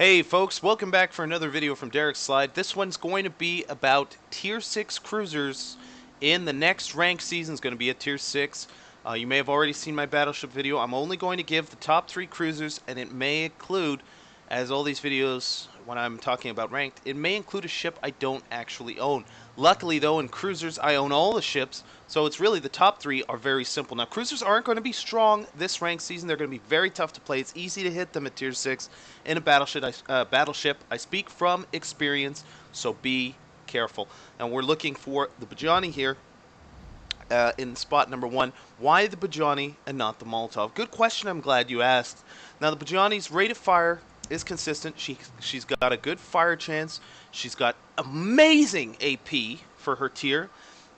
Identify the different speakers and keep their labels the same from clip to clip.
Speaker 1: Hey folks, welcome back for another video from Derek's Slide. This one's going to be about Tier 6 cruisers in the next rank season. It's going to be a Tier 6. You may have already seen my Battleship video. I'm only going to give the top 3 cruisers, and it may include, as all these videos when I'm talking about ranked, it may include a ship I don't actually own. Luckily though, in cruisers I own all the ships, so it's really the top 3 are very simple. Now cruisers aren't going to be strong this ranked season. They're going to be very tough to play. It's easy to hit them at Tier 6 in a battleship. I speak from experience, so be careful. Now we're looking for the Budyonny here. In spot number 1. Why the Budyonny and not the Molotov? Good question, I'm glad you asked. Now the Budyonny's rate of fire is consistent. She's got a good fire chance. She's got amazing AP for her tier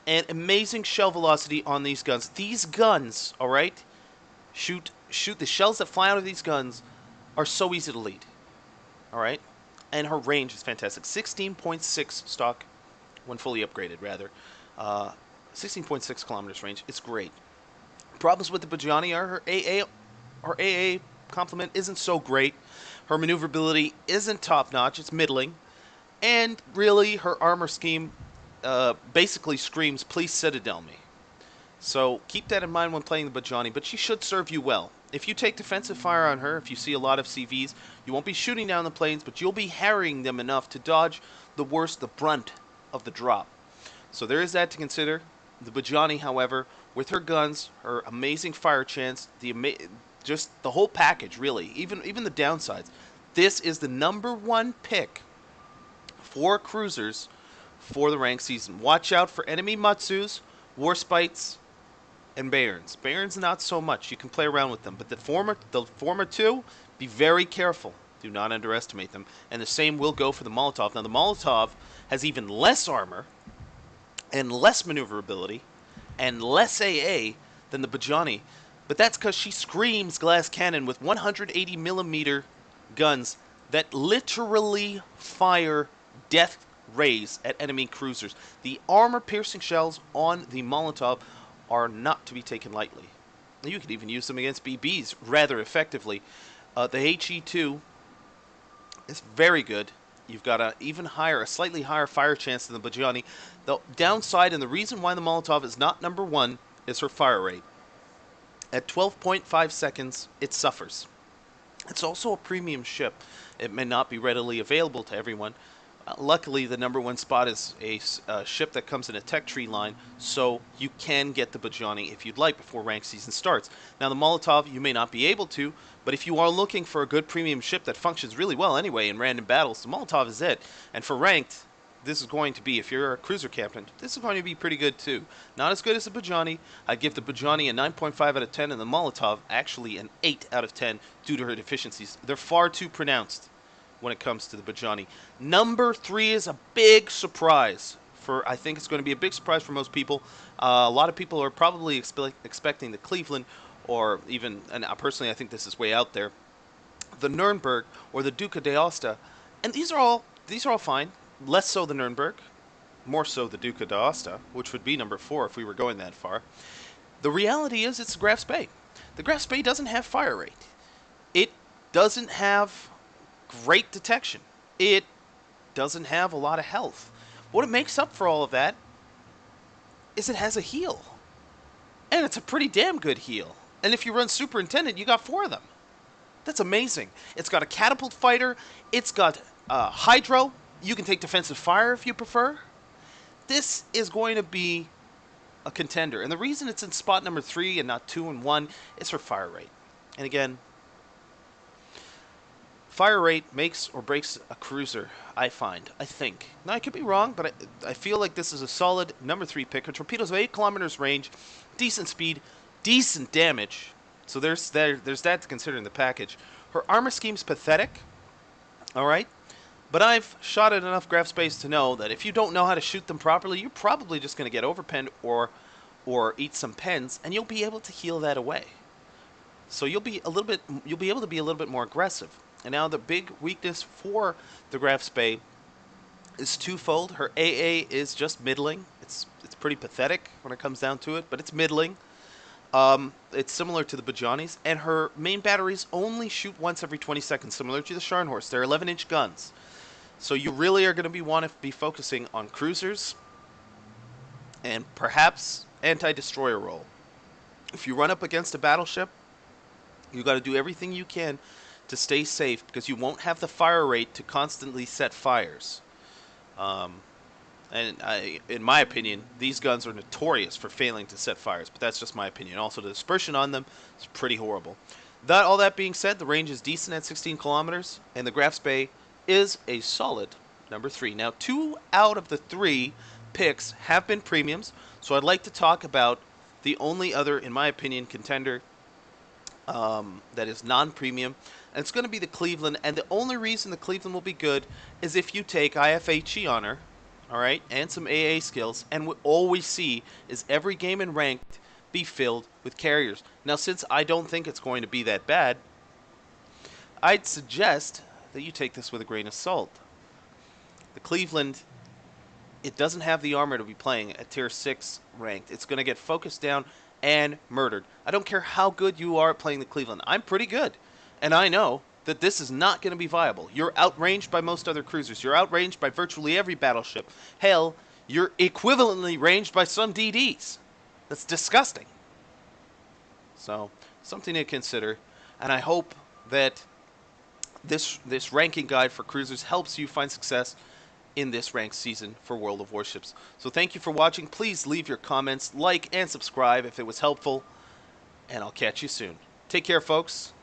Speaker 1: and amazing shell velocity on these guns. These guns, alright, shoot the shells that fly out of these guns are so easy to lead. Alright? And her range is fantastic. 16.6 stock when fully upgraded, rather. 16.6 kilometers range. It's great. Problems with the Budyonny are her AA complement isn't so great. Her maneuverability isn't top-notch. It's middling. And really, her armor scheme basically screams, please Citadel me. So keep that in mind when playing the Budyonny, but she should serve you well. If you take defensive fire on her, if you see a lot of CVs, you won't be shooting down the planes, but you'll be harrying them enough to dodge the brunt of the drop. So there is that to consider. The Budyonny, however, with her guns, her amazing fire chance, just the whole package, really, even the downsides, this is the #1 pick for cruisers for the ranked season. Watch out for enemy Matsus, Warspites, and Barons. Barons not so much. You can play around with them, but the former two, be very careful. Do not underestimate them. And the same will go for the Molotov. Now the Molotov has even less armor and less maneuverability and less AA than the Budyonny, but that's because she screams glass cannon with 180mm guns that literally fire death rays at enemy cruisers. The armor-piercing shells on the Molotov are not to be taken lightly. You could even use them against BBs rather effectively. The HE2 is very good. You've got a slightly higher fire chance than the Budyonny. The downside, and the reason why the Molotov is not #1, is her fire rate. At 12.5 seconds, it suffers. It's also a premium ship. It may not be readily available to everyone. Luckily, the #1 spot is a ship that comes in a tech tree line, so you can get the Budyonny if you'd like before ranked season starts. Now, the Molotov, you may not be able to, but if you are looking for a good premium ship that functions really well anyway in random battles, the Molotov is it. And for ranked, this is going to be, if you're a cruiser captain, this is going to be pretty good too. Not as good as the Budyonny. I'd give the Budyonny a 9.5 out of 10, and the Molotov actually an 8 out of 10 due to her deficiencies. They're far too pronounced when it comes to the Budyonny. #3 is a big surprise. I think it's going to be a big surprise for most people. A lot of people are probably expecting the Cleveland, or even, and personally I think this is way out there, the Nuremberg or the Duca D'aosta. And these are all fine. Less so the Nuremberg, more so the Duca D'aosta, which would be #4 if we were going that far. The reality is it's the Graf Spee. The Graf Spee doesn't have fire rate. It doesn't have great detection. It doesn't have a lot of health. What it makes up for all of that is it has a heal. And it's a pretty damn good heal. And if you run Superintendent, you got 4 of them. That's amazing. It's got a catapult fighter. It's got hydro. You can take defensive fire if you prefer. This is going to be a contender. And the reason it's in spot #3 and not 2 and 1 is her fire rate. And again, fire rate makes or breaks a cruiser, I think. Now, I could be wrong, but I feel like this is a solid #3 pick. Her torpedoes have 8 kilometers range, decent speed, decent damage. So there's that to consider in the package. Her armor scheme's pathetic, all right? But I've shot at enough Graf Spees to know that if you don't know how to shoot them properly, you're probably just going to get overpenned or eat some pens, and you'll be able to heal that away. So you'll be able to be a little bit more aggressive. And now the big weakness for the Graf Spee is twofold. Her AA is just middling. It's pretty pathetic when it comes down to it, but it's middling. It's similar to the Budyonny's, and her main batteries only shoot once every 20 seconds, similar to the Scharnhorst. They're 11-inch guns. So you really are going to want to be focusing on cruisers and perhaps anti-destroyer role. If you run up against a battleship, you got to do everything you can to stay safe because you won't have the fire rate to constantly set fires. Um, in my opinion, these guns are notorious for failing to set fires, but that's just my opinion. Also, the dispersion on them is pretty horrible. All that being said, the range is decent at 16 kilometers, and the Graf Spee is a solid number 3. Now, 2 out of the 3 picks have been premiums, so I'd like to talk about the only other, in my opinion, contender that is non-premium, and it's going to be the Cleveland. And the only reason the Cleveland will be good is if you take IFHE on her, all right, and some AA skills, and all we see is every game in ranked be filled with carriers. Now, since I don't think it's going to be that bad, I'd suggest that you take this with a grain of salt. The Cleveland, it doesn't have the armor to be playing at tier 6 ranked. It's going to get focused down and murdered. I don't care how good you are at playing the Cleveland. I'm pretty good, and I know that this is not going to be viable. You're outranged by most other cruisers. You're outranged by virtually every battleship. Hell, you're equivalently ranged by some DDs. That's disgusting. So, something to consider, and I hope that this ranking guide for cruisers helps you find success in this ranked season for World of Warships. So thank you for watching. Please leave your comments, like, and subscribe if it was helpful, and I'll catch you soon. Take care, folks.